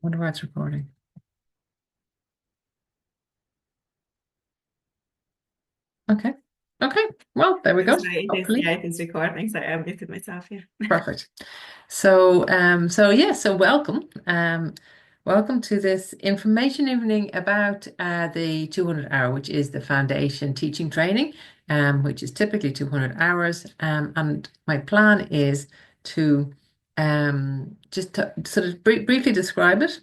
Wonder why it's recording. Okay. Okay. Well, there we go. Hopefully. Yeah, it is recording, so I muted myself, yeah. Perfect. So welcome. Welcome to this information evening about the 200 hour, which is the foundation teaching training, which is typically 200 hours. And my plan is to just to sort of briefly describe it.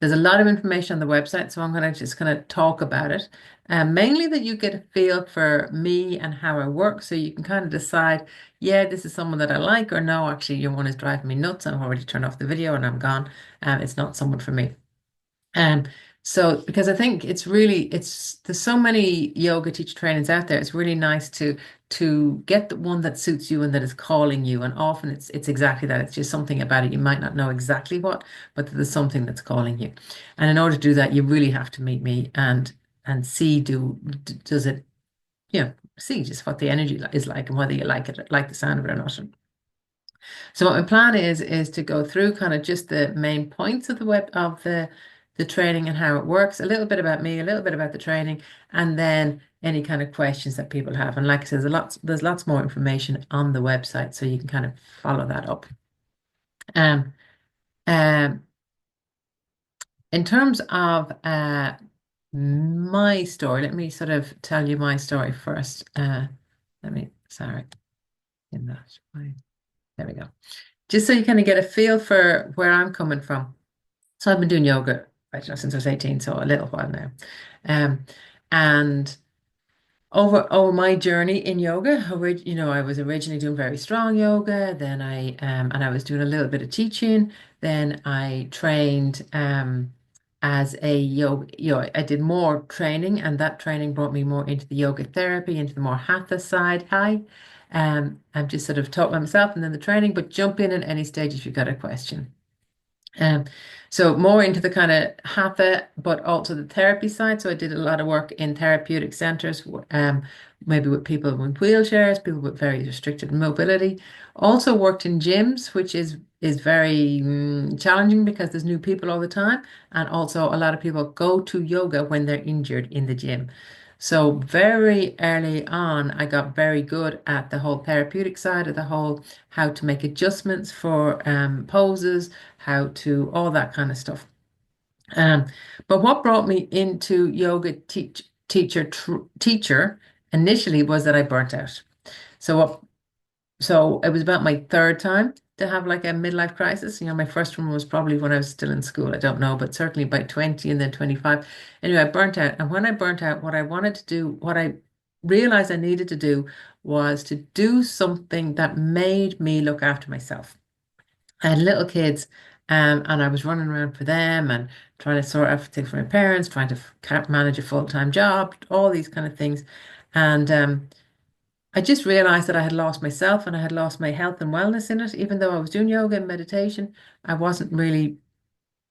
There's a lot of information on the website, so I'm going to just kind of talk about it. Mainly that you get a feel for me and how I work, so you can kind of decide, yeah, this is someone that I like, or no, actually, your one is driving me nuts. I've already turned off the video and I'm gone. It's not someone for me. Um, so because I think it's there's so many yoga teacher trainings out there. It's really nice to get the one that suits you and that is calling you. And often it's exactly that. It's just something about it. You might not know exactly what, but there's something that's calling you. And in order to do that, you really have to meet me and see does it, see just what the energy is like and whether you like it, like the sound of it or not. So what my plan is to go through kind of just the main points of the training and how it works, a little bit about me, a little bit about the training, and then any kind of questions that people have. And like I said, there's lots more information on the website, so you can kind of follow that up. Um, um, in terms of my story, let me sort of tell you my story first. Sorry, in that way. There we go. Just so you kind of get a feel for where I'm coming from. So I've been doing yoga, I don't know, since I was 18, so a little while now. Um, and over my journey in yoga, I was originally doing very strong yoga, then I was doing a little bit of teaching, then I trained as a yoga, I did more training, and that training brought me more into the yoga therapy, into the more hatha side. I've just sort of taught myself and then the training, but jump in at any stage if you've got a question. Um, so more into the kind of hatha, but also the therapy side. So I did a lot of work in therapeutic centers, maybe with people with wheelchairs, people with very restricted mobility. Also worked in gyms, which is very challenging because there's new people all the time, and also a lot of people go to yoga when they're injured in the gym. So very early on, I got very good at the whole therapeutic side of the whole, how to make adjustments for poses, how to all that kind of stuff. Um, but what brought me into teacher initially was that I burnt out. So so it was about my third time to have like a midlife crisis. My first one was probably when I was still in school. I don't know, but certainly by 20 and then 25. Anyway, I burnt out. And when I burnt out, what I wanted to do, what I realized I needed to do was to do something that made me look after myself. I had little kids, and I was running around for them and trying to sort out things for my parents, trying to manage a full-time job, all these kind of things. And I just realized that I had lost myself and I had lost my health and wellness in it. Even though I was doing yoga and meditation, I wasn't really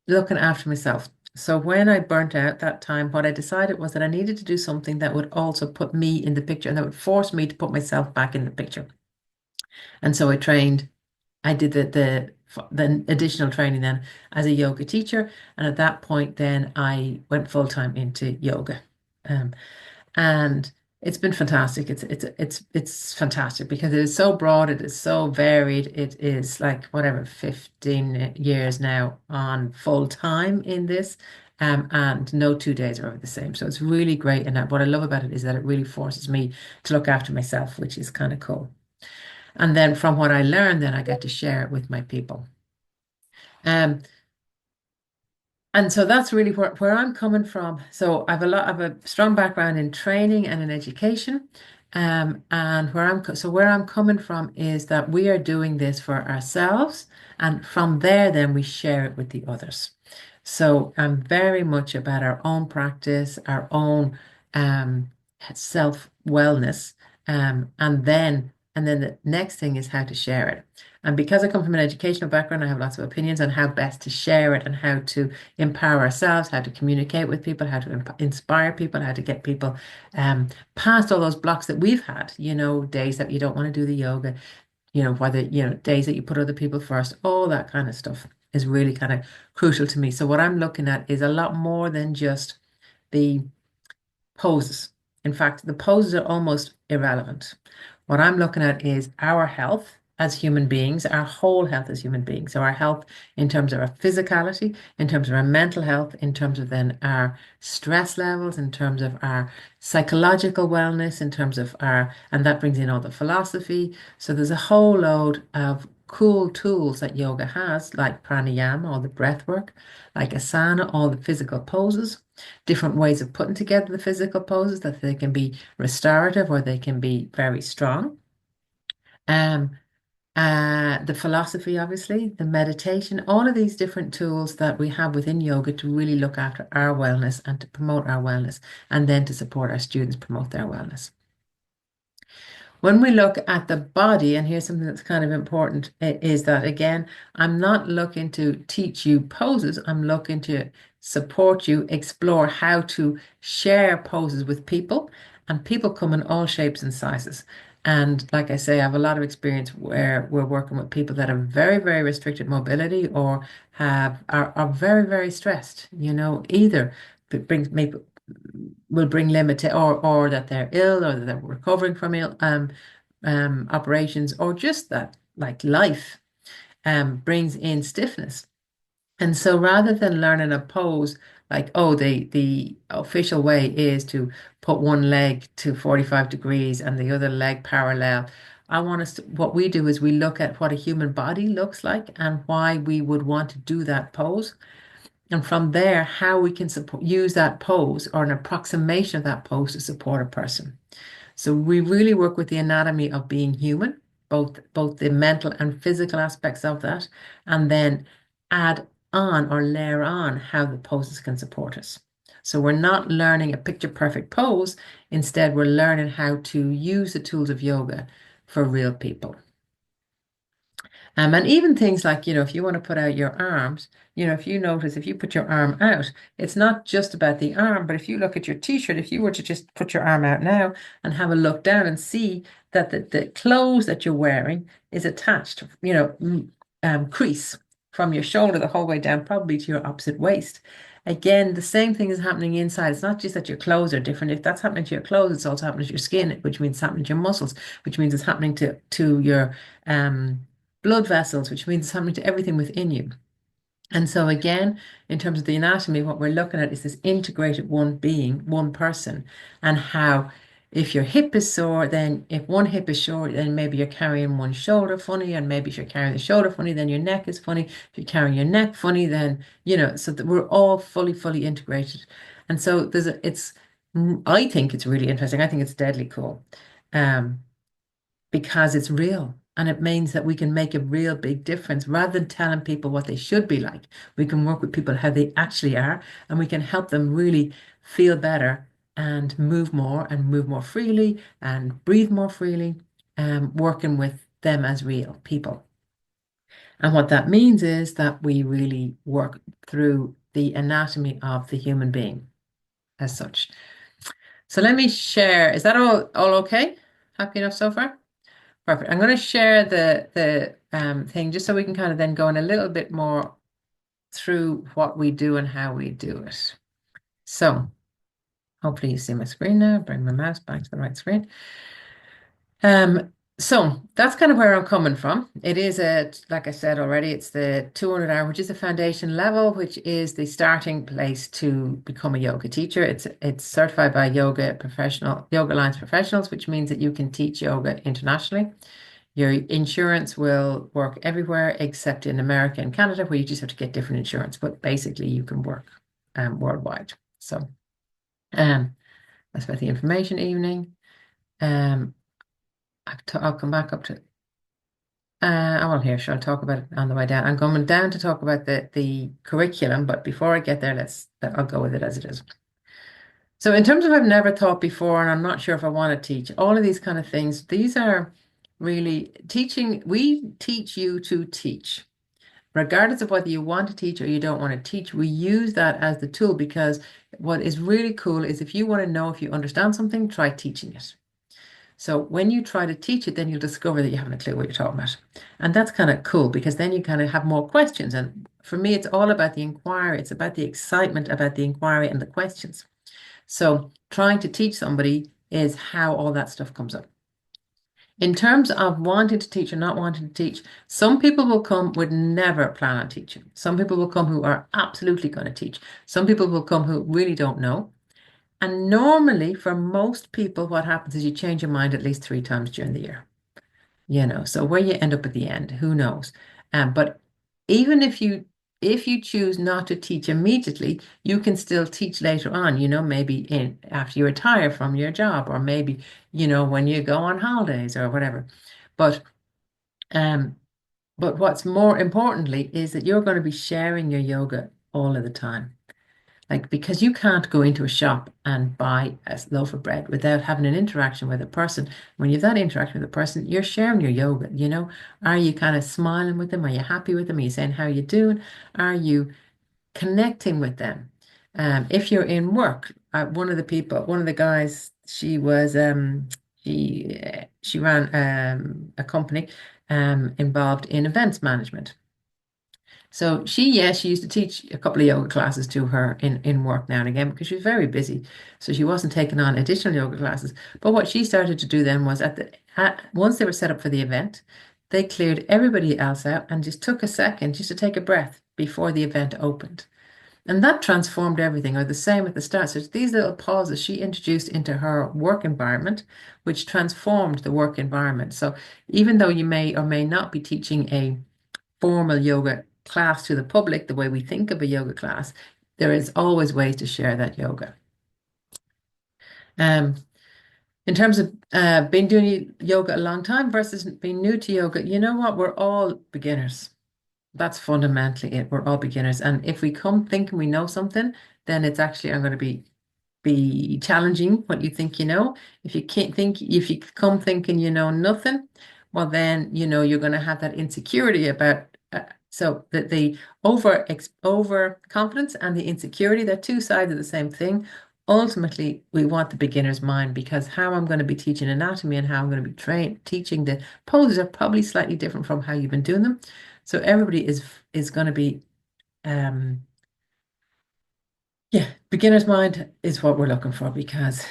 looking after myself. So when I burnt out that time, what I decided was that I needed to do something that would also put me in the picture and that would force me to put myself back in the picture. And so I trained. I did the additional training then as a yoga teacher, and at that point, then I went full time into yoga, um, and it's been fantastic. It's fantastic because it is so broad, it is so varied. It is like whatever 15 years now on full time in this. And no 2 days are ever the same. So it's really great. And what I love about it is that it really forces me to look after myself, which is kind of cool. And then from what I learned, then I get to share it with my people. Um, and so that's really where I'm coming from. So I have a strong background in training and in education. And where I'm coming from is that we are doing this for ourselves, and from there, then we share it with the others. So I'm very much about our own practice, our own um, self-wellness, and then the next thing is how to share it. And because I come from an educational background, I have lots of opinions on how best to share it and how to empower ourselves, how to communicate with people, how to inspire people, how to get people past all those blocks that we've had, days that you don't want to do the yoga, days that you put other people first, all that kind of stuff. is really kind of crucial to me. So what I'm looking at is a lot more than just the poses. In fact, the poses are almost irrelevant. What I'm looking at is our health as human beings, our whole health as human beings. So our health in terms of our physicality, in terms of our mental health, in terms of then our stress levels, in terms of our psychological wellness, in terms of our, and that brings in all the philosophy. So there's a whole load of cool tools that yoga has, like pranayama, all the breath work, like asana, all the physical poses, different ways of putting together the physical poses that they can be restorative or they can be very strong. Um, the philosophy, obviously, the meditation, all of these different tools that we have within yoga to really look after our wellness and to promote our wellness, and then to support our students promote their wellness. When we look at the body, and here's something that's kind of important, is that again, I'm not looking to teach you poses, I'm looking to support you explore how to share poses with people, and people come in all shapes and sizes. And like I say, I have a lot of experience where we're working with people that have very, very restricted mobility or are very, very stressed, either it brings maybe will bring limit or that they're ill or that they're recovering from ill operations or just that like life brings in stiffness. And so rather than learning a pose like, oh, the official way is to put one leg to 45 degrees and the other leg parallel. I want us to, what we do is we look at what a human body looks like and why we would want to do that pose. And from there, how we can support, use that pose or an approximation of that pose to support a person. So we really work with the anatomy of being human, both the mental and physical aspects of that, and then add on or layer on how the poses can support us. So we're not learning a picture perfect pose. Instead, we're learning how to use the tools of yoga for real people. And even things like, if you want to put out your arms, if you notice, if you put your arm out, it's not just about the arm, but if you look at your t-shirt, if you were to just put your arm out now and have a look down and see that the clothes that you're wearing is attached, crease from your shoulder the whole way down, probably to your opposite waist. Again, the same thing is happening inside. It's not just that your clothes are different. If that's happening to your clothes, it's also happening to your skin, which means it's happening to your muscles, which means it's happening to your blood vessels, which means it's happening to everything within you. And so again, in terms of the anatomy, what we're looking at is this integrated one being, one person, and how if your hip is sore, then if one hip is short, then maybe you're carrying one shoulder funny, and maybe if you're carrying the shoulder funny, then your neck is funny. If you're carrying your neck funny, then so that we're all fully, fully integrated. And so I think it's really interesting. I think it's deadly cool. Um, because it's real. And it means that we can make a real big difference rather than telling people what they should be like. We can work with people how they actually are, and we can help them really feel better and move more freely and breathe more freely, working with them as real people. And what that means is that we really work through the anatomy of the human being as such. So let me share. Is that all okay? Happy enough so far? Perfect. I'm going to share the thing just so we can kind of then go in a little bit more through what we do and how we do it. So hopefully you see my screen now. Bring my mouse back to the right screen. So that's kind of where I'm coming from. It is like I said already, it's the 200 hour, which is the foundation level, which is the starting place to become a yoga teacher. It's certified by Yoga Alliance professionals, which means that you can teach yoga internationally. Your insurance will work everywhere except in America and Canada, where you just have to get different insurance. But basically, you can work worldwide. So that's about the information evening. Um, I'll come back up to. I will here. Sure, I'll talk about it on the way down. I'm coming down to talk about the curriculum, but before I get there, I'll go with it as it is. So in terms of I've never taught before, and I'm not sure if I want to teach, all of these kind of things, these are really teaching. We teach you to teach. Regardless of whether you want to teach or you don't want to teach, we use that as the tool because what is really cool is if you want to know if you understand something, try teaching it. So when you try to teach it, then you'll discover that you haven't a clue what you're talking about. And that's kind of cool because then you kind of have more questions. And for me, it's all about the inquiry. It's about the excitement about the inquiry and the questions. So trying to teach somebody is how all that stuff comes up. In terms of wanting to teach or not wanting to teach, some people will come would never plan on teaching. Some people will come who are absolutely going to teach. Some people will come who really don't know. And normally, for most people, what happens is you change your mind at least 3 times during the year. So where you end up at the end, who knows? But even if you choose not to teach immediately, you can still teach later on, maybe in after you retire from your job, or maybe, when you go on holidays or whatever. But um, but what's more importantly is that you're going to be sharing your yoga all of the time. Like, because you can't go into a shop and buy a loaf of bread without having an interaction with a person. When you have that interaction with a person, you're sharing your yoga. Are you kind of smiling with them? Are you happy with them? Are you saying how you doing? Are you connecting with them? If you're in work, one of the guys, she ran a company involved in events management. So she used to teach a couple of yoga classes to her in work now and again because she was very busy. So she wasn't taking on additional yoga classes. But what she started to do then was once they were set up for the event, they cleared everybody else out and just took a second just to take a breath before the event opened. And that transformed everything, or the same at the start. So it's these little pauses she introduced into her work environment, which transformed the work environment. So even though you may or may not be teaching a formal yoga class to the public, the way we think of a yoga class, there is always ways to share that yoga. Um, in terms of being doing yoga a long time versus being new to yoga, you know what? We're all beginners. That's fundamentally it. We're all beginners. And if we come thinking we know something, then it's actually I'm going to be challenging what you think you know. If you come thinking you know nothing, well then you're going to have that insecurity about so that the over confidence and the insecurity, they're two sides of the same thing. Ultimately, we want the beginner's mind because how I'm going to be teaching anatomy and how I'm going to be teaching the poses are probably slightly different from how you've been doing them. So everybody is going to be yeah, beginner's mind is what we're looking for because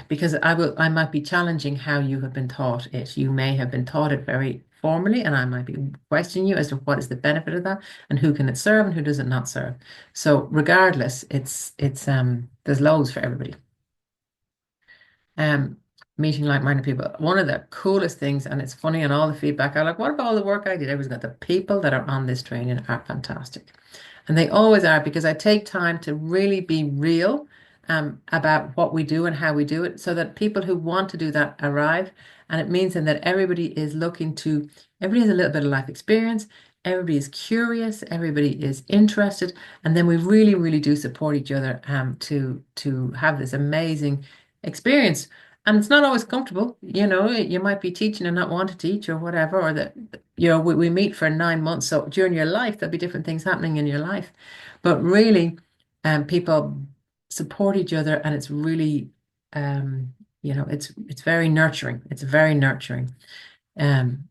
because I might be challenging how you have been taught it. You may have been taught it very formally, and I might be questioning you as to what is the benefit of that and who can it serve and who does it not serve. So regardless, it's there's loads for everybody. um, Meeting like-minded people. One of the coolest things, and it's funny, and all the feedback, I like, what about all the work I did? Everyone's got the people that are on this training are fantastic. And they always are because I take time to really be real about what we do and how we do it so that people who want to do that arrive. And it means then that everybody has a little bit of life experience. Everybody is curious, everybody is interested, and then we really, really do support each other to have this amazing experience. And it's not always comfortable. You might be teaching and not want to teach or whatever, or that, we meet for 9 months. So during your life, there'll be different things happening in your life. But really, people support each other and it's really, it's very nurturing. It's very nurturing. Um,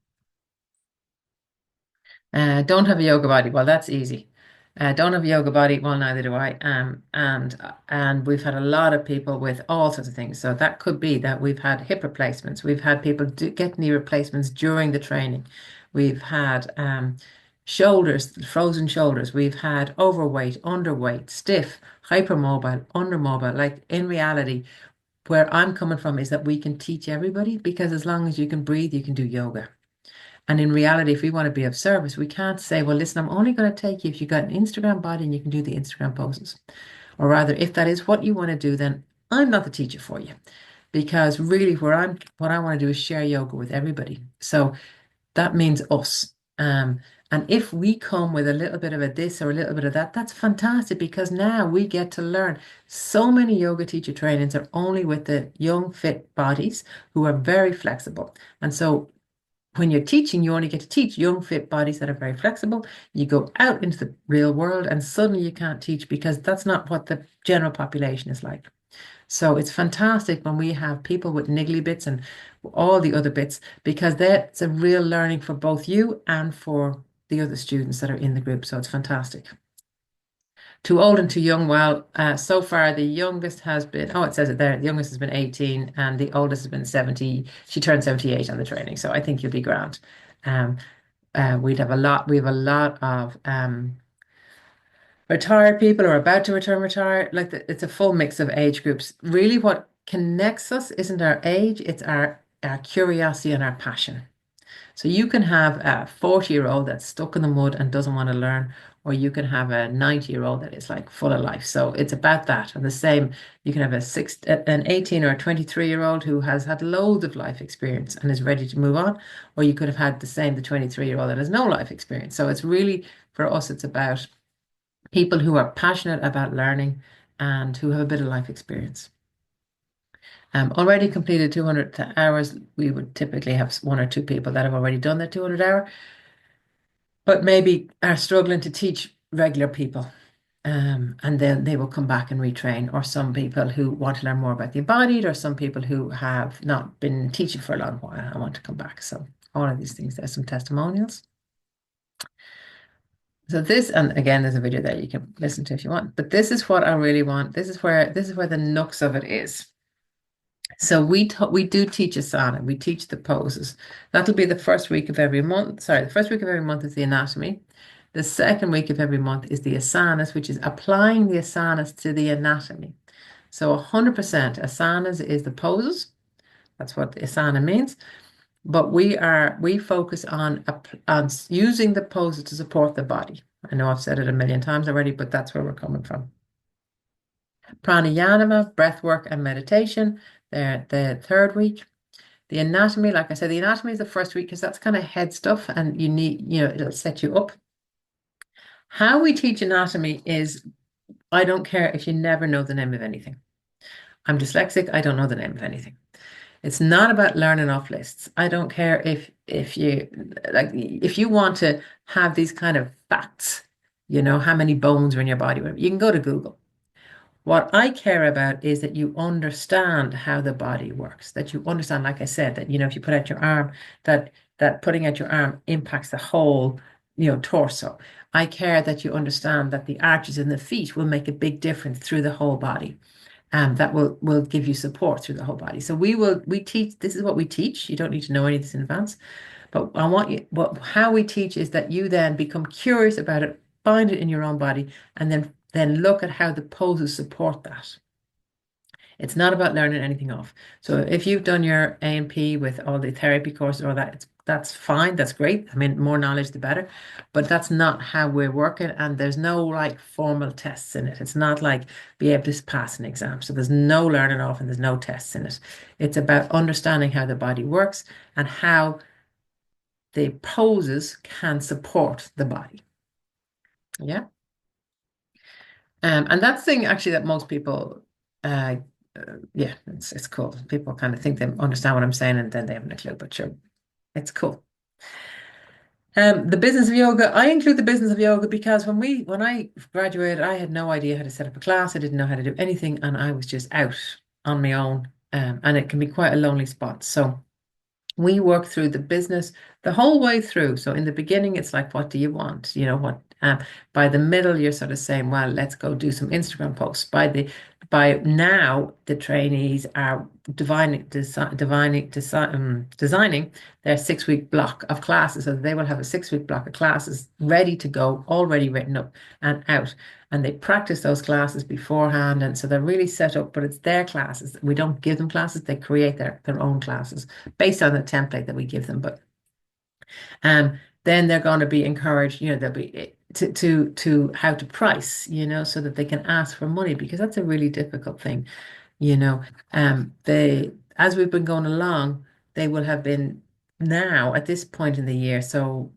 don't have a yoga body. Well, that's easy. Don't have a yoga body. Well, neither do I. And we've had a lot of people with all sorts of things. So that could be that we've had hip replacements. We've had people get knee replacements during the training. We've had shoulders, frozen shoulders. We've had overweight, underweight, stiff, hypermobile, undermobile. Like in reality, where I'm coming from is that we can teach everybody because as long as you can breathe, you can do yoga. And in reality, if we want to be of service, we can't say, well, listen, I'm only going to take you if you've got an Instagram body and you can do the Instagram poses. Or rather, if that is what you want to do, then I'm not the teacher for you. Because really what I want to do is share yoga with everybody. So that means us. And if we come with a little bit of a this or a little bit of that, that's fantastic because now we get to learn. So many yoga teacher trainings are only with the young, fit bodies who are very flexible. And so when you're teaching, you only get to teach young, fit bodies that are very flexible. You go out into the real world and suddenly you can't teach because that's not what the general population is like. So it's fantastic when we have people with niggly bits and all the other bits, because that's a real learning for both you and for the other students that are in the group. So it's fantastic. Too old and too young. Well, so far the youngest has been, oh, it says it there. The youngest has been 18 and the oldest has been 70. She turned 78 on the training. So I think you'll be grand. Um, we have a lot of retired people or about to return retired. Like it's a full mix of age groups. Really, what connects us isn't our age, it's our curiosity and our passion. So you can have a 40-year-old that's stuck in the mud and doesn't want to learn, or you can have a 90-year-old that is like full of life. So it's about that. And the same, you can have an 18 or a 23-year-old who has had loads of life experience and is ready to move on, or you could have had the same, the 23-year-old that has no life experience. So it's really, for us, it's about people who are passionate about learning and who have a bit of life experience. Already completed 200 hours. We would typically have one or two people that have already done the 200 hour, but maybe are struggling to teach regular people. And then they will come back and retrain, or some people who want to learn more about the embodied, or some people who have not been teaching for a long while and want to come back. So all of these things, there's some testimonials. So this, and again, there's a video there you can listen to if you want, but this is what I really want. This is where the nux of it is. So we do teach asana. We teach the poses. That'll be the first week of every month. Sorry, the first week of every month is the anatomy. The second week of every month is the asanas, which is applying the asanas to the anatomy. So 100% asanas is the poses. That's what the asana means. But we focus on using the poses to support the body. I know I've said it a million times already, but that's where we're coming from. Pranayama, breath work, and meditation. They're the third week. The anatomy, like I said, the anatomy is the first week because that's kind of head stuff and it'll set you up. How we teach anatomy is, I don't care if you never know the name of anything. I'm dyslexic, I don't know the name of anything. It's not about learning off lists. I don't care if you like if you want to have these kind of facts, how many bones are in your body, whatever, you can go to Google. What I care about is that you understand how the body works, that you understand, like I said, that, if you put out your arm, that putting out your arm impacts the whole, torso. I care that you understand that the arches in the feet will make a big difference through the whole body. That will give you support through the whole body. So we teach, this is what we teach. You don't need to know any of this in advance. But I want you, how we teach is that you then become curious about it, find it in your own body, and then look at how the poses support that. It's not about learning anything off. So if you've done your A&P with all the therapy courses or that's fine, that's great. I mean, more knowledge, the better. But that's not how we're working, and there's no like formal tests in it. It's not like be able to pass an exam. So there's no learning off and there's no tests in it. It's about understanding how the body works and how the poses can support the body. Yeah. And that's the thing actually that most people, uh, yeah, it's cool. People kind of think they understand what I'm saying and then they haven't a clue, but sure, it's cool. The business of yoga, I include the business of yoga because when I graduated, I had no idea how to set up a class. I didn't know how to do anything, and I was just out on my own. And it can be quite a lonely spot. So we work through the business the whole way through. So in the beginning, it's like, what do you want? By the middle, you're sort of saying, well, let's go do some Instagram posts. By now, the trainees are designing their 6-week block of classes. So they will have a 6-week block of classes ready to go, already written up and out. And they practice those classes beforehand. And so they're really set up, but it's their classes. We don't give them classes, they create their own classes based on the template that we give them. But then they're going to be encouraged, they'll be to how to price, so that they can ask for money, because that's a really difficult thing. They, as we've been going along, they will have been now at this point in the year. So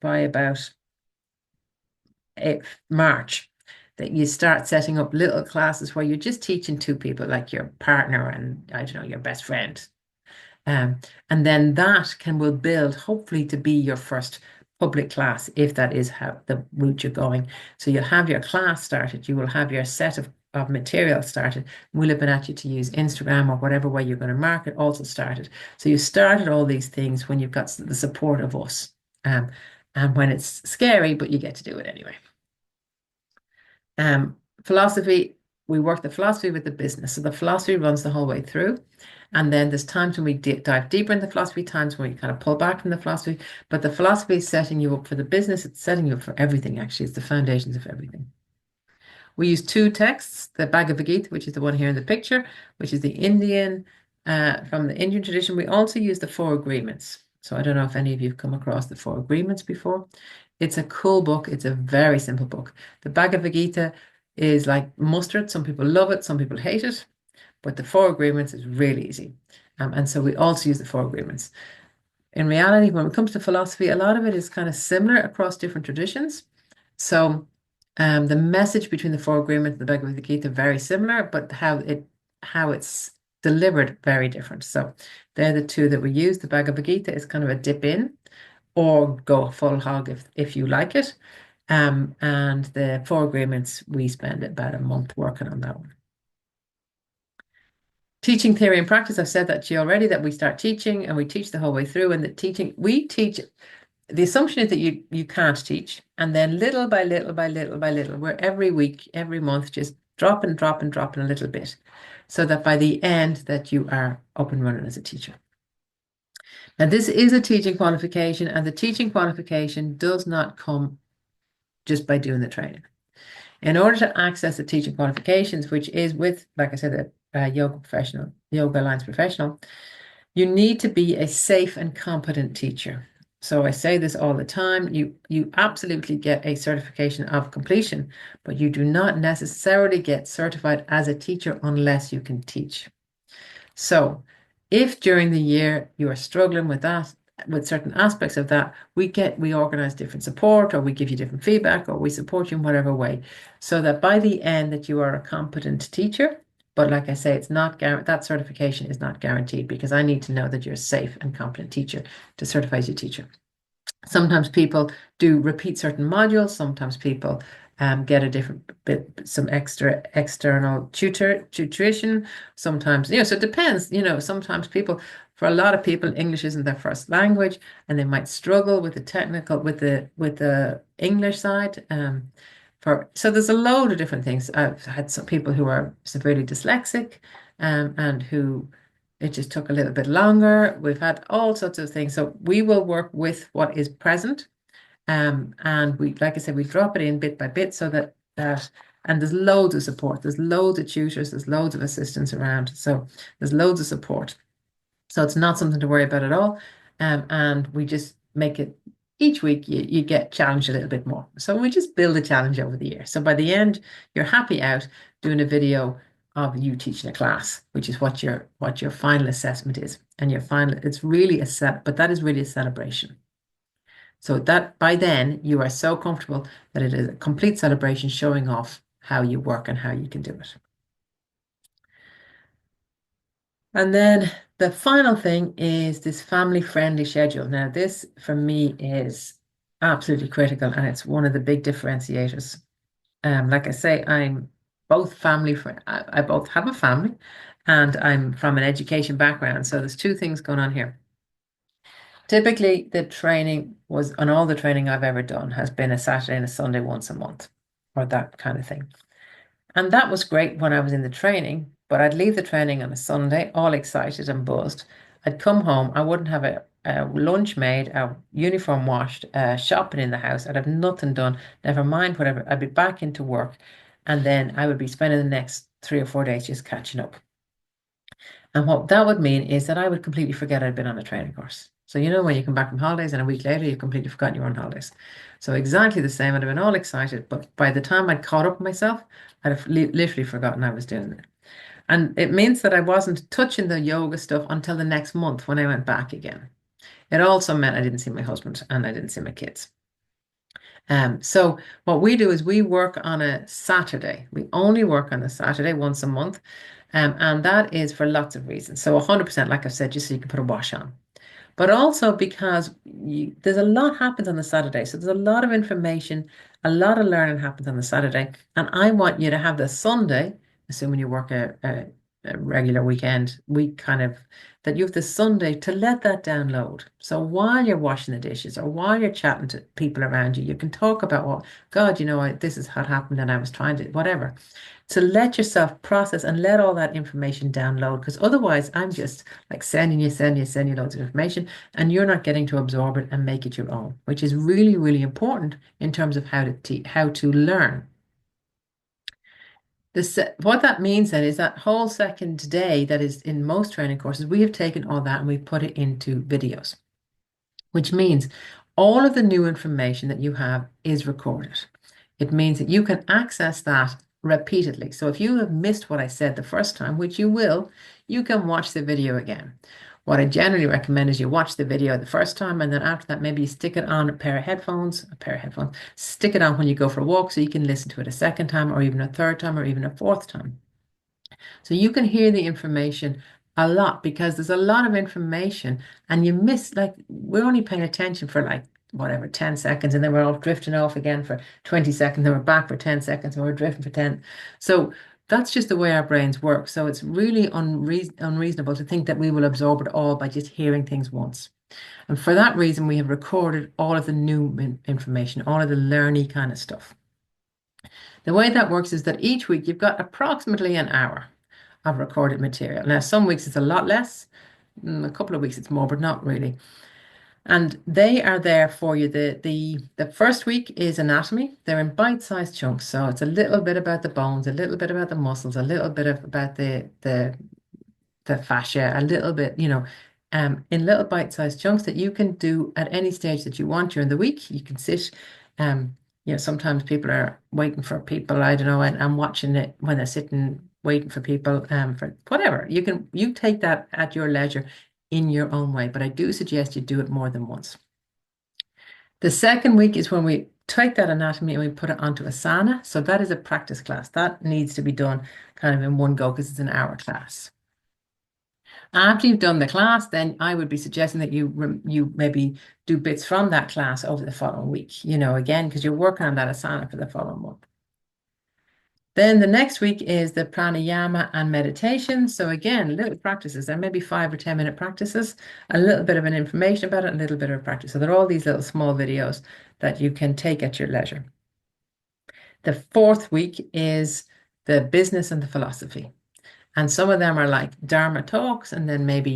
by about March, that you start setting up little classes where you're just teaching two people, like your partner and I don't know, your best friend. And then that will build hopefully to be your first public class, if that is how the route you're going. So you'll have your class started, you will have your set of of material started. We'll have been at you to use Instagram or whatever way you're going to market also started. So you started all these things when you've got the support of us. Um, and when it's scary, but you get to do it anyway. Um, Philosophy, we work the philosophy with the business. So the philosophy runs the whole way through. And then there's times when we dive deeper in the philosophy, times when we kind of pull back from the philosophy. But the philosophy is setting you up for the business. It's setting you up for everything, actually. It's the foundations of everything. We use two texts, the Bhagavad Gita, which is the one here in the picture, which is the Indian, from the Indian tradition. We also use the Four Agreements. So I don't know if any of you have come across the Four Agreements before. It's a cool book. It's a very simple book. The Bhagavad Gita is like mustard. Some people love it, some people hate it, but the Four Agreements is really easy. And so we also use the Four Agreements. In reality, when it comes to philosophy, a lot of it is kind of similar across different traditions. So the message between the Four Agreements and the Bhagavad Gita very similar, but how it's delivered very different. So they're the two that we use. The Bhagavad Gita is kind of a dip in or go full hog if you like it. And the Four Agreements, we spend about a month working on that one. Teaching theory and practice, I've said that to you already, that we start teaching and we teach the whole way through. And the teaching, we teach, the assumption is that you can't teach. And then little by little by little by little, we're every week, every month, just dropping a little bit. So that by the end that you are up and running as a teacher. Now, this is a teaching qualification, and the teaching qualification does not come just by doing the training. In order to access the teaching qualifications, which is with, like I said, a yoga professional, Yoga Alliance professional, you need to be a safe and competent teacher. So I say this all the time, you absolutely get a certification of completion, but you do not necessarily get certified as a teacher unless you can teach. So if during the year you are struggling with that, with certain aspects of that, we organize different support, or we give you different feedback, or we support you in whatever way, so that by the end that you are a competent teacher. But like I say, it's not that certification is not guaranteed, because I need to know that you're a safe and competent teacher to certify as a teacher. Sometimes people do repeat certain modules. Sometimes people get a different bit, some extra external tuition. Sometimes, so it depends. Sometimes for a lot of people, English isn't their first language, and they might struggle with the technical, with the English side. So there's a load of different things. I've had some people who are severely dyslexic, and who it just took a little bit longer. We've had all sorts of things. So we will work with what is present. And like I said, we drop it in bit by bit so and there's loads of support. There's loads of tutors. There's loads of assistants around. So there's loads of support. So it's not something to worry about at all. And we just make it each week you get challenged a little bit more. So we just build a challenge over the year. So by the end, you're happy out doing a video of you teaching a class, which is what your final assessment is. And it's really but that is really a celebration. So that by then you are so comfortable that it is a complete celebration, showing off how you work and how you can do it. And then the final thing is this family-friendly schedule. Now, this for me is absolutely critical, and it's one of the big differentiators. Like I say, I'm both family friend. I both have a family, and I'm from an education background. So there's two things going on here. Typically, and all the training I've ever done has been a Saturday and a Sunday once a month, or that kind of thing. And that was great when I was in the training, but I'd leave the training on a Sunday, all excited and buzzed. I'd come home, I wouldn't have a lunch made, a uniform washed, shopping in the house. I'd have nothing done, never mind whatever. I'd be back into work, and then I would be spending the next 3 or 4 days just catching up. And what that would mean is that I would completely forget I'd been on a training course. So, when you come back from holidays and a week later, you've completely forgotten you were on holidays. So exactly the same. I'd have been all excited, but by the time I'd caught up with myself, I'd have literally forgotten I was doing it. And it means that I wasn't touching the yoga stuff until the next month when I went back again. It also meant I didn't see my husband and I didn't see my kids. So what we do is we work on a Saturday. We only work on a Saturday once a month. And that is for lots of reasons. So 100%, like I've said, just so you can put a wash on. but also because there's a lot happens on the Saturday. So there's a lot of information, a lot of learning happens on the Saturday. And I want you to have the Sunday, assuming you work a regular week kind of, that you have the Sunday to let that download. So while you're washing the dishes or while you're chatting to people around you, you can talk about, well, God, this is what happened and I was trying to, whatever, to let yourself process and let all that information download. Because otherwise, I'm just like sending you loads of information, and you're not getting to absorb it and make it your own, which is really, really important in terms of how to learn. What that means then is that whole second day that is in most training courses, we have taken all that and we've put it into videos, which means all of the new information that you have is recorded. It means that you can access that repeatedly. So if you have missed what I said the first time, which you will, you can watch the video again. What I generally recommend is you watch the video the first time, and then after that, maybe you stick it on a pair of headphones, stick it on when you go for a walk so you can listen to it a second time, or even a third time, or even a fourth time. So you can hear the information a lot because there's a lot of information and you miss, like, we're only paying attention for like whatever, 10 seconds, and then we're all drifting off again for 20 seconds, then we're back for 10 seconds, and we're drifting for 10. So that's just the way our brains work. So it's really unreasonable to think that we will absorb it all by just hearing things once. And for that reason, we have recorded all of the new information, all of the learny kind of stuff. The way that works is that each week you've got approximately an hour of recorded material. Now, some weeks it's a lot less, a couple of weeks it's more, but not really. And they are there for you. The first week is anatomy. They're in bite-sized chunks. So it's a little bit about the bones, a little bit about the muscles, a little bit about the fascia, a little bit, in little bite-sized chunks that you can do at any stage that you want during the week. You can sit, sometimes people are waiting for people, I don't know, and watching it when they're sitting waiting for people, for whatever. You take that at your leisure in your own way, but I do suggest you do it more than once. The second week is when we take that anatomy and we put it onto Asana. So that is a practice class. That needs to be done kind of in one go because it's an hour class. After you've done the class, then I would be suggesting that you maybe do bits from that class over the following week, again, because you're working on that asana for the following month. Then the next week is the pranayama and meditation. So again, little practices. There may be 5 or 10 minute practices, a little bit of an information about it, a little bit of practice. So there are all these little small videos that you can take at your leisure. The fourth week is the business and the philosophy. And some of them are like Dharma talks, and then maybe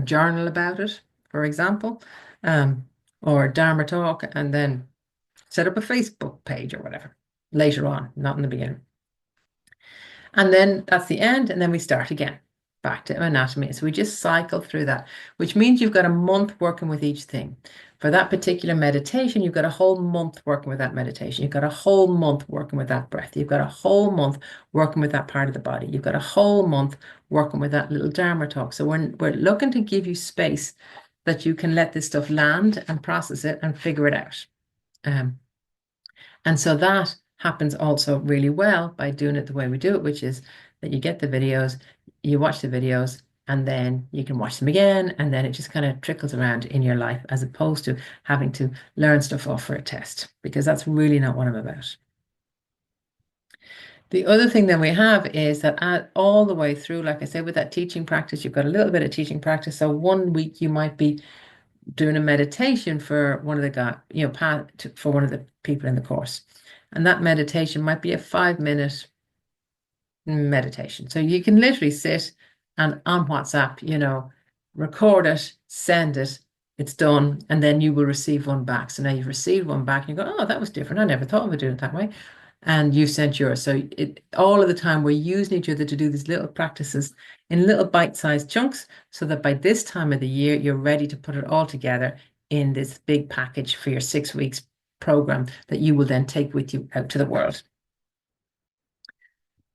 journal about it, for example, or Dharma talk, and then set up a Facebook page or whatever later on, not in the beginning. And then that's the end, and then we start again, back to anatomy. So we just cycle through that, which means you've got a month working with each thing. For that particular meditation, you've got a whole month working with that meditation. You've got a whole month working with that breath. You've got a whole month working with that part of the body. You've got a whole month working with that little Dharma talk. So we're looking to give you space that you can let this stuff land and process it and figure it out. And so that happens also really well by doing it the way we do it, which is that you get the videos, you watch the videos, and then you can watch them again, and then it just kind of trickles around in your life as opposed to having to learn stuff off for a test, because that's really not what I'm about. The other thing that we have is that all the way through, like I said, with that teaching practice, you've got a little bit of teaching practice. So one week you might be doing a meditation for one of the guy, for one of the people in the course. And that meditation might be a 5 minute meditation. So you can literally sit and on WhatsApp, record it, send it, it's done, and then you will receive one back. So now you've received one back and you go, oh, that was different. I never thought of doing it that way. And you sent yours. So all of the time we're using each other to do these little practices in little bite-sized chunks so that by this time of the year, you're ready to put it all together in this big package for your 6 weeks program that you will then take with you out to the world.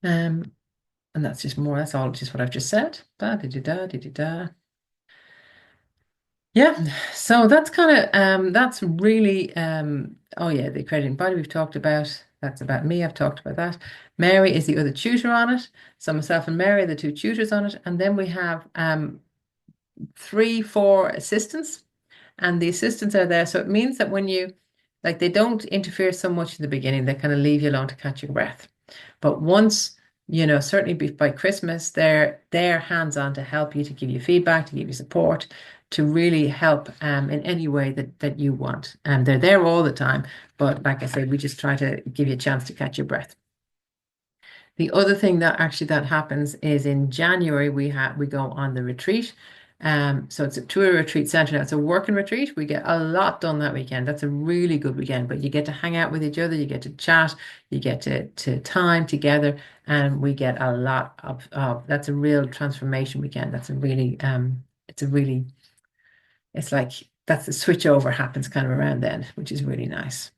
And that's all just what I've just said. Da, da, da, da, da, da, da. Yeah, so that's kind of that's really oh yeah, the accrediting body we've talked about. That's about me. I've talked about that. Mary is the other tutor on it. So myself and Mary are the two tutors on it. And then we have three, four assistants, and the assistants are there. So it means that when you, like, they don't interfere so much in the beginning, they kind of leave you alone to catch your breath. But once, certainly by Christmas, they're hands-on to help you, to give you feedback, to give you support, to really help in any way that you want. And they're there all the time. But like I said, we just try to give you a chance to catch your breath. The other thing that happens is in January we go on the retreat. So it's to a retreat center now. It's a working retreat. We get a lot done that weekend. That's a really good weekend. But you get to hang out with each other, you get to chat, you get to time together, and we get a lot of that's a real transformation weekend. It's a really it's like that's the switch over happens kind of around then, which is really nice.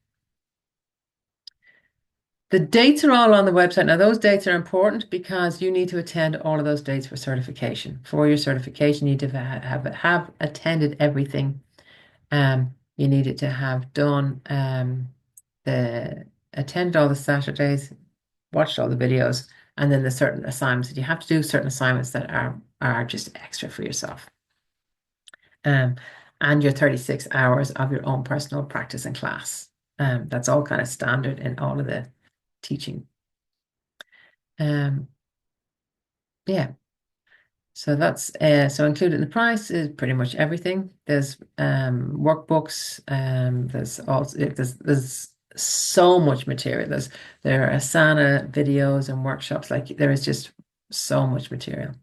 The dates are all on the website. Now, those dates are important because you need to attend all of those dates for certification. For your certification, you need to have attended everything. You needed to have done the attended all the Saturdays, watched all the videos, and then the certain assignments that you have to do, certain assignments that are just extra for yourself. Um, and your 36 hours of your own personal practice and class. That's all kind of standard in all of the teaching. Um, yeah, so that's so included in the price is pretty much everything. There's workbooks. There's so much material. There are Asana videos and workshops. Like there is just so much material.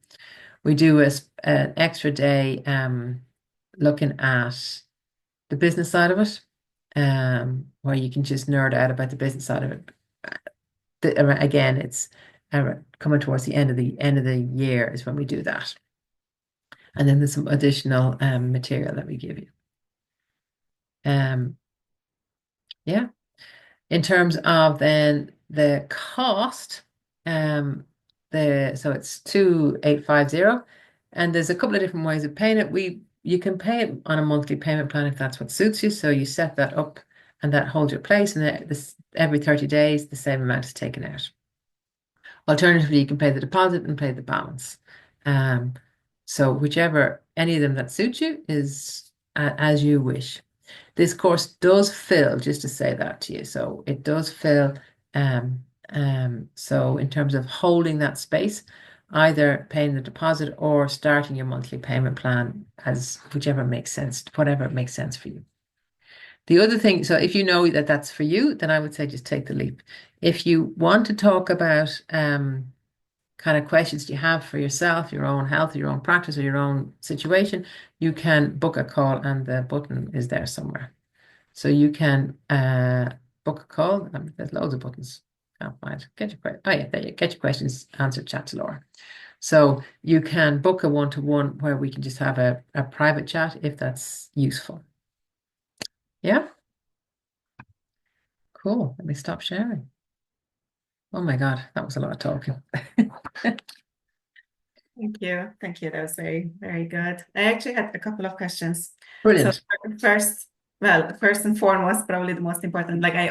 We do an extra day looking at the business side of it, where you can just nerd out about the business side of it. Again, it's coming towards the end of the year is when we do that, and then there's some additional material that we give you. Um, yeah. In terms of then the cost, so it's 2,850, and there's a couple of different ways of paying it. You can pay it on a monthly payment plan if that's what suits you. So you set that up, and that holds your place, and every 30 days the same amount is taken out. Alternatively, you can pay the deposit and pay the balance. Um, so whichever, any of them that suit you is as you wish. This course does fill, just to say that to you. So it does fill. So in terms of holding that space, either paying the deposit or starting your monthly payment plan as whichever makes sense, whatever makes sense for you. The other thing, so if you know that that's for you, then I would say just take the leap. If you want to talk about kind of questions you have for yourself, your own health, your own practice, or your own situation, you can book a call, and the button is there somewhere. So you can book a call. There's loads of buttons. Can't find. Get your question. Oh yeah, there you get your questions answered. Chat to Laura. So you can book a one-to-one where we can just have a private chat if that's useful. Yeah, cool. Let me stop sharing. Oh my God, that was a lot of talking. Thank you. Thank you. That was very, very good. I actually had a couple of questions. So Brilliant. first, first and foremost, probably the most important, like I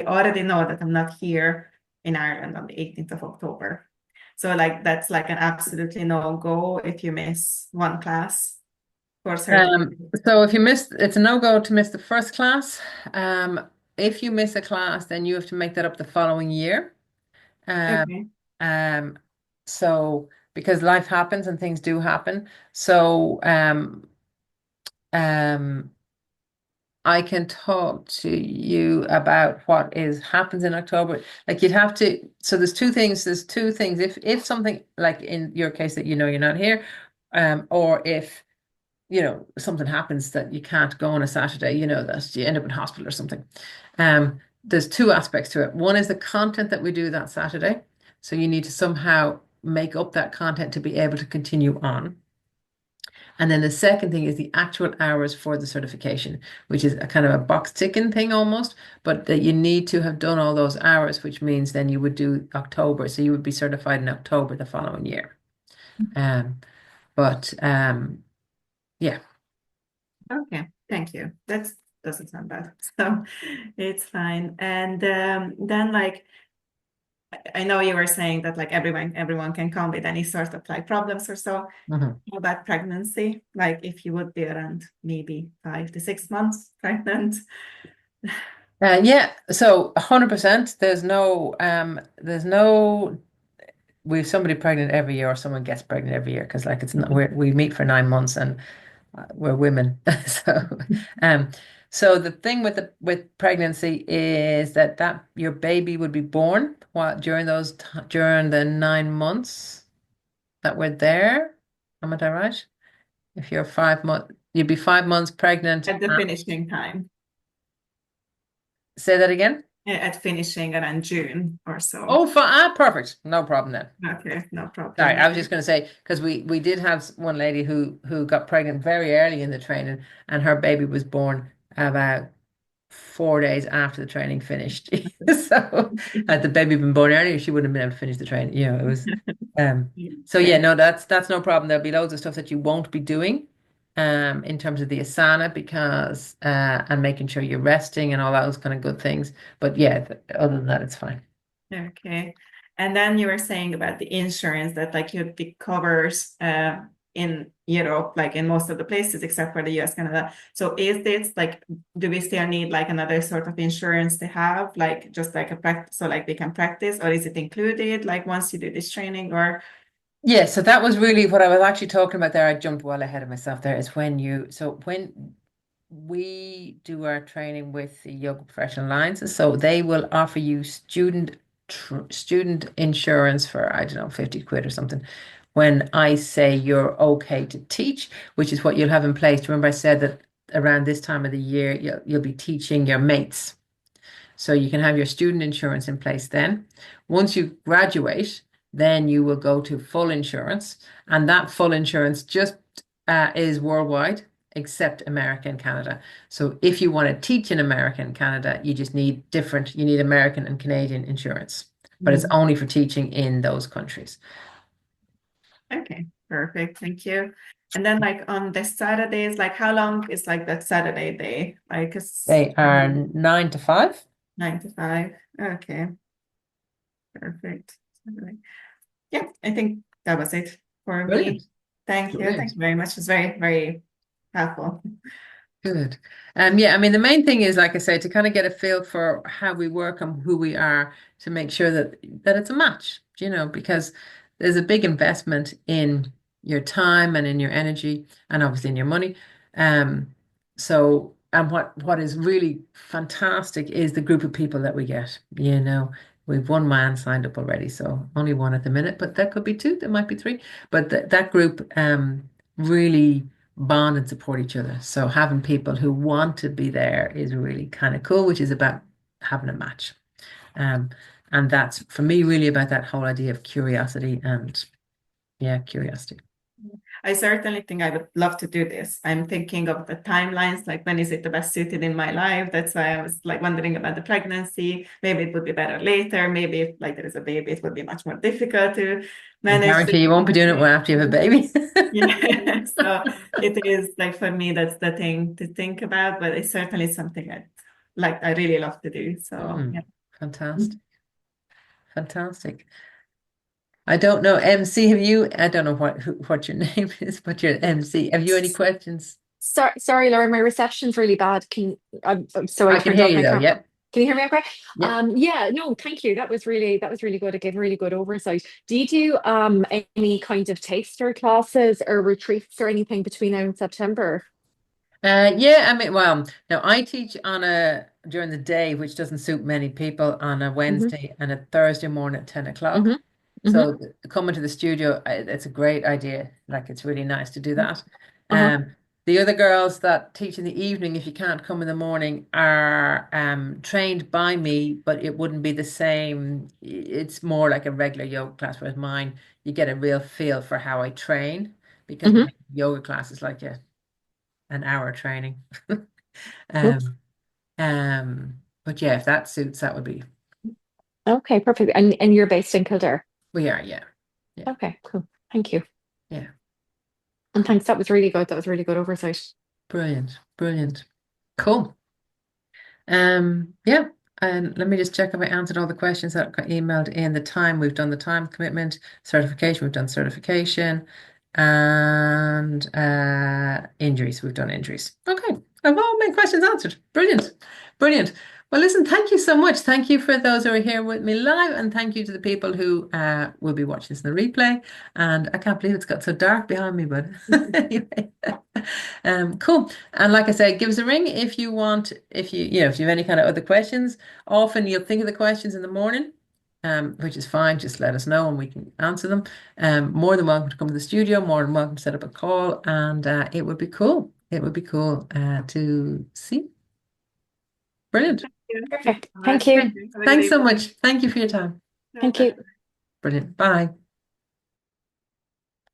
already know that I'm not here in Ireland on the 18th of October. So like that's like an absolutely no-go if you miss one class for certificate. So if you miss, it's a no-go to miss the first class. Um, if you miss a class, then you have to make that up the following year. Um, Okay. um, so because life happens and things do happen. So um, I can talk to you about what is happens in October. Like you'd have to, so there's two things. There's two things. If something like in your case that you're not here, or if something happens that you can't go on a Saturday, that you end up in hospital or something. There's two aspects to it. One is the content that we do that Saturday. So you need to somehow make up that content to be able to continue on. And then the second thing is the actual hours for the certification, which is a kind of a box ticking thing almost, but that you need to have done all those hours, which means then you would do October. So you would be certified in October the following year. But yeah. Okay. Thank you. That doesn't sound bad. So it's fine. And then like I know you were saying that like everyone can come with any sort of like problems or so Mhm. about pregnancy. Like if you would be around maybe 5 to 6 months pregnant. Yeah, so 100%. There's no we've somebody pregnant every year or someone gets pregnant every year because like it's not we meet for 9 months and we're women. So, um, so the thing with with pregnancy is that your baby would be born while during the 9 months that we're there. Am I right? If you're 5 months, you'd be 5 months pregnant. At the finishing time, Say that again. at finishing around June or so. Oh, perfect. No problem then. Okay, no Sorry, problem. I was just going to say because we did have one lady who got pregnant very early in the training, and her baby was born about 4 days after the training finished. So had the baby been born earlier, she wouldn't have been able to finish the training. It was um so yeah, Okay. no, that's no problem. There'll be loads of stuff that you won't be doing in terms of the asana because and making sure you're resting and all those kind of good things. But yeah, other than that, it's fine. Okay. And then you were saying about the insurance that like you'd be covered in Europe, like in most of the places except for the US, Canada. So is this like, do we still need like another sort of insurance to have, like just like a practice, so like we can practice, or is it included like once you do this training or? Yeah, so that was really what I was actually talking about there. I jumped well ahead of myself there. Is when we do our training with the Yoga Professional Alliances, so they will offer you student insurance for, I don't know, 50 quid or something. When I say you're okay to teach, which is what you'll have in place. Remember, I said that around this time of the year, you'll be teaching your mates. So you can have your student insurance in place then. Once you graduate, then you will go to full insurance, and that full insurance just is worldwide except America and Canada. So if you want to teach in America and Canada, you need American and Canadian insurance, but it's Mm. only for teaching in those countries. Okay, perfect. Thank you. And then like on the Saturdays, like how long is like that Saturday day? Like it's They are 9 to 5. 9 to 5. Okay, perfect. Yeah, I think that was it for me. Brilliant. Thank you. Brilliant. Thank you very much. It's very, very helpful. Good. Yeah, I mean, the main thing is, like I said, to kind of get a feel for how we work and who we are to make sure that it's a match, because there's a big investment in your time and in your energy and obviously in your money. Um, and what is really fantastic is the group of people that we get. We've one man signed up already, so only one at the minute, but that could be two, there might be three. But that group really bond and support each other. So having people who want to be there is really kind of cool, which is about having a match. Um, and that's for me really about that whole idea of curiosity and yeah, curiosity. I certainly think I would love to do this. I'm thinking of the timelines, like when is it the best suited in my life? That's why I was like wondering about the pregnancy. Maybe it would be better later. Maybe if like there is a baby, it would be much more difficult to I manage guarantee you won't be doing it after you have a baby. yeah. So it is like for me, that's the thing to think about, but it's certainly something I really love to do. So Mm, yeah. fantastic. Fantastic. I don't know, MC, I don't know what your name is, but you're MC. Have you any questions? Sorry, Laura, my reception's really bad. So I I can turned hear off you my though, camera. yeah. Can you hear me okay? Yeah. Yeah, no, thank you. That was really good. It gave a really good oversight. Do you do any kind of taster classes or retreats or anything between now and September? Yeah, I mean, well, now I teach during the day, which doesn't suit many people, on a Hmm. Wednesday and a Thursday morning at 10 o'clock. Hmm. Hmm. So coming to the studio, it's a great idea. Like it's really nice to do that. Uh-huh. The other girls that teach in the evening, if you can't come in the morning, are trained by me, but it wouldn't be the same. It's more like a regular yoga class, whereas mine, you get a real feel for how I train because my Hmm. yoga class is like an hour training. Cool. Um, but yeah, if that suits, that would be. Okay, perfect. And you're based in Kildare. We are, yeah, yeah, Okay, cool. Thank you. yeah. And thanks. That was really good. That was really good oversight. Brilliant, brilliant, cool. Yeah. And let me just check if I answered all the questions that got emailed in. The time, we've done the time commitment, certification, we've done certification, and injuries, we've done injuries. Okay, I've all my questions answered. Brilliant, brilliant. Well, listen, thank you so much. Thank you for those who are here with me live, and thank you to the people who will be watching this in the replay. And I can't believe it's got so dark behind me, but anyway. Cool. And like I said, give us a ring if you want, if you know, if you have any kind of other questions. Often you'll think of the questions in the morning, which is fine. Just let us know and we can answer them. More than welcome to come to the studio, more than welcome to set up a call, and it would be cool. It would be cool to see. Brilliant. Perfect. All right. Thank you. Thank you. Have a good Thanks so evening. much. Thank you for your time. Thank you. Brilliant. Bye.